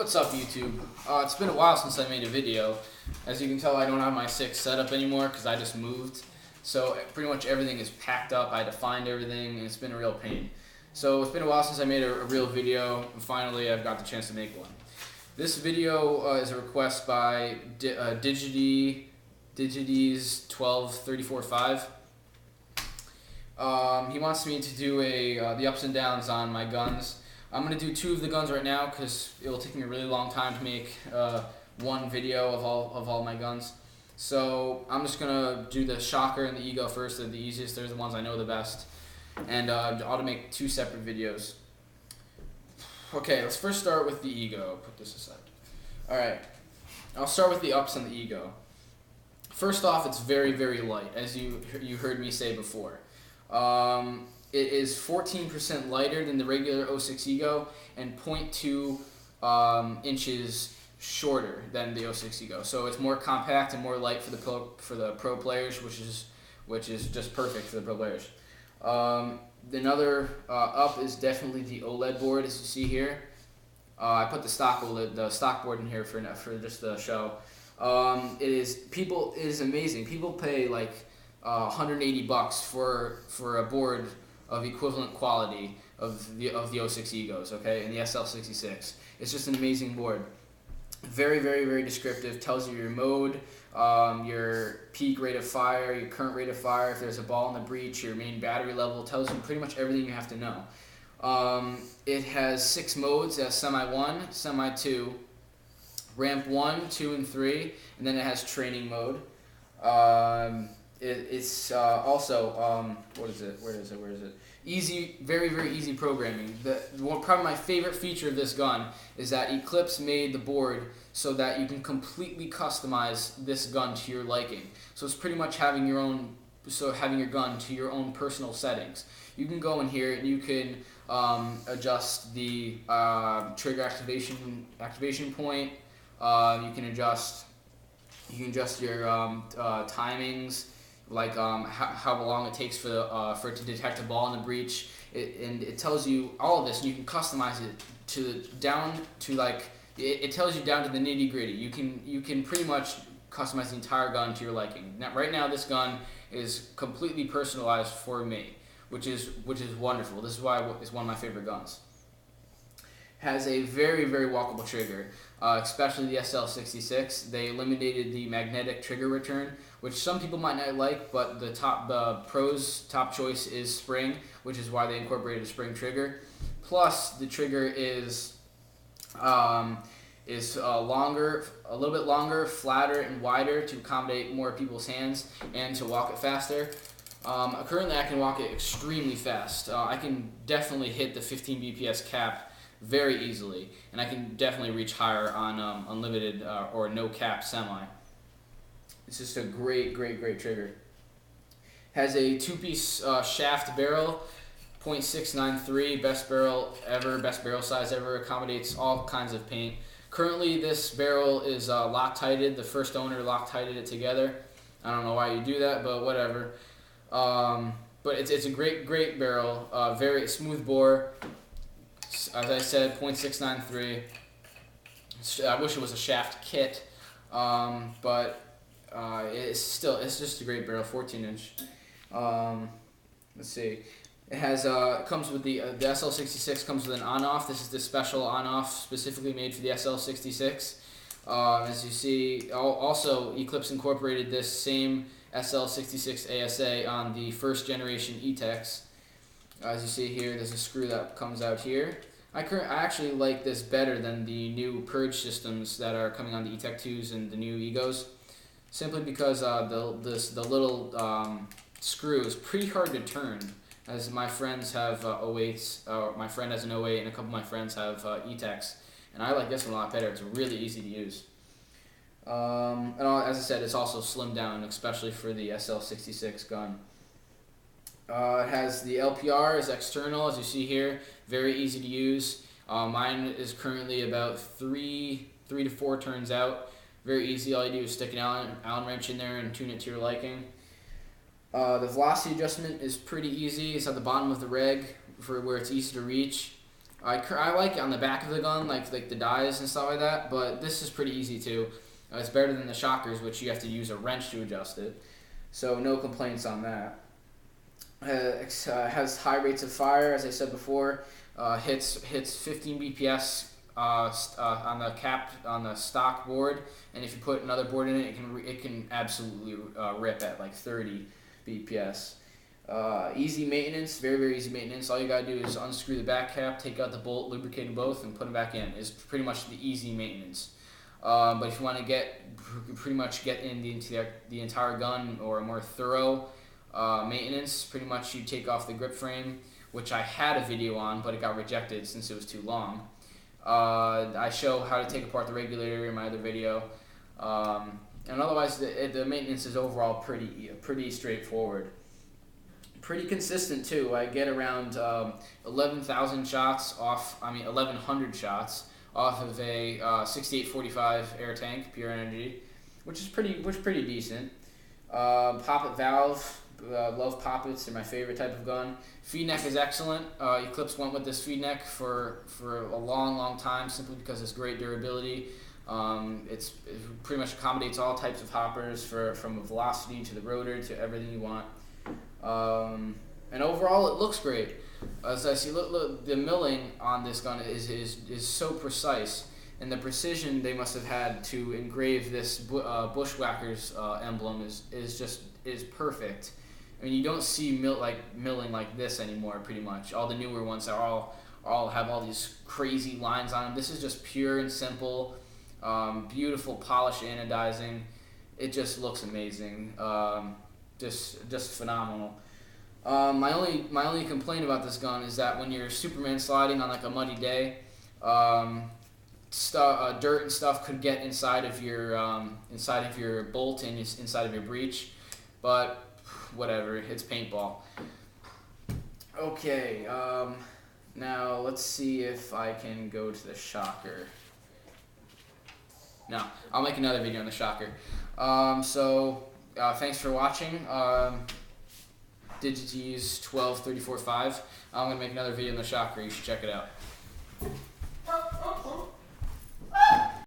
What's up, YouTube? It's been a while since I made a video. As you can tell, I don't have my 6 set up anymore because I just moved. So pretty much everything is packed up. I had to find everything, and it's been a real pain. So it's been a while since I made a real video, and finally I've got the chance to make one. This video is a request by Digides12345. He wants me to do the ups and downs on my guns. I'm going to do 2 of the guns right now because it will take me a really long time to make one video of all my guns. So I'm just going to do the Shocker and the Ego first. They're the easiest. They're the ones I know the best. And I ought to make 2 separate videos. Okay, let's first start with the Ego. Put this aside. Alright, I'll start with the ups on the Ego. First off, it's very, very light, as you heard me say before. It is 14% lighter than the regular 06 Ego and 0.2 inches shorter than the 06 Ego. So it's more compact and more light for the pro players, which is just perfect for the pro players. Another up is definitely the OLED board, as you see here. I put the stock board in here for just the show. It is amazing. People pay like $180 for a board of equivalent quality of the 06 Egos, okay, and the SL66. It's just an amazing board. Very, very, very descriptive. Tells you your mode, your peak rate of fire, your current rate of fire, if there's a ball in the breech, your main battery level. Tells you pretty much everything you have to know. It has 6 modes. It has Semi 1, Semi 2, Ramp 1, 2, and 3, and then it has Training mode. It's also, what is it? Where is it? Easy, very, very easy programming. Probably my favorite feature of this gun is that Eclipse made the board so that you can completely customize this gun to your liking. So it's pretty much having your gun to your own personal settings. You can go in here and you can adjust the trigger activation point. You can adjust your timings, like how long it takes for it to detect a ball in the breech, and it tells you all of this, and you can customize it it tells you down to the nitty gritty. You can pretty much customize the entire gun to your liking. Now, right now, this gun is completely personalized for me, which is wonderful. This is why it's one of my favorite guns. Has a very, very walkable trigger, especially the SL66. They eliminated the magnetic trigger return, which some people might not like, but the pros' top choice is spring, which is why they incorporated a spring trigger. Plus, the trigger is longer, a little bit longer, flatter, and wider to accommodate more people's hands and to walk it faster. Currently, I can walk it extremely fast. I can definitely hit the 15 BPS cap very easily, and I can definitely reach higher on unlimited or no cap semi. It's just a great, great, great trigger. Has a 2-piece shaft barrel, .693, best barrel ever, best barrel size ever, accommodates all kinds of paint. Currently, this barrel is Loctited. The first owner Loctited it together. I don't know why you do that, but whatever. But it's a great, great barrel. Very smooth bore. As I said, .693. I wish it was a shaft kit, but it's just a great barrel, 14-inch. Let's see. It has comes with the SL66 comes with an on-off. This is the special on-off specifically made for the SL66. As you see, also Eclipse incorporated this same SL66 ASA on the first generation E-Tex. As you see here, there's a screw that comes out here. I actually like this better than the new purge systems that are coming on the E-Tech 2s and the new Egos, simply because the little screw is pretty hard to turn, as my friends have 08s, my friend has an 08 and a couple of my friends have E-Techs, and I like this one a lot better. It's really easy to use. And as I said, it's also slimmed down, especially for the SL66 gun. It has the LPR is external, as you see here, very easy to use. Mine is currently about 3 to 4 turns out. Very easy. All you do is stick an Allen wrench in there and tune it to your liking. The velocity adjustment is pretty easy. It's at the bottom of the reg for where it's easy to reach. I like it on the back of the gun, like the dies and stuff like that, but this is pretty easy too. It's better than the shockers, which you have to use a wrench to adjust it. So no complaints on that. Has high rates of fire, as I said before. Hits 15 BPS on the stock board, and if you put another board in it, it can absolutely rip at like 30 BPS. Easy maintenance, very easy maintenance. All you gotta do is unscrew the back cap, take out the bolt, lubricate them both, and put them back in. Is pretty much the easy maintenance. But if you want to pretty much get into the entire gun, or a more thorough maintenance, pretty much you take off the grip frame, which I had a video on, but it got rejected since it was too long. I show how to take apart the regulator in my other video, and otherwise the maintenance is overall pretty straightforward. Pretty consistent too. I get around 11,000 shots off. 1,100 shots off of a 6845 air tank, pure energy, which is pretty decent. Poppet valve. Love poppets. They're my favorite type of gun. Feed neck is excellent. Eclipse went with this feed neck for a long time, simply because it's great durability. It pretty much accommodates all types of hoppers, from a velocity to the rotor to everything you want. And overall, it looks great. As I see, look, the milling on this gun is so precise, and the precision they must have had to engrave this Bushwhackers emblem is perfect. I mean, you don't see milling like this anymore. Pretty much all the newer ones are all have all these crazy lines on them. This is just pure and simple, beautiful polished anodizing. It just looks amazing. Just phenomenal. My only complaint about this gun is that when you're Superman sliding on like a muddy day, dirt and stuff could get inside of your bolt and inside of your breech, but whatever, it's paintball. Okay, now let's see if I can go to the shocker. No, I'll make another video on the shocker. Thanks for watching. Digites 12345. I'm going to make another video on the shocker. You should check it out.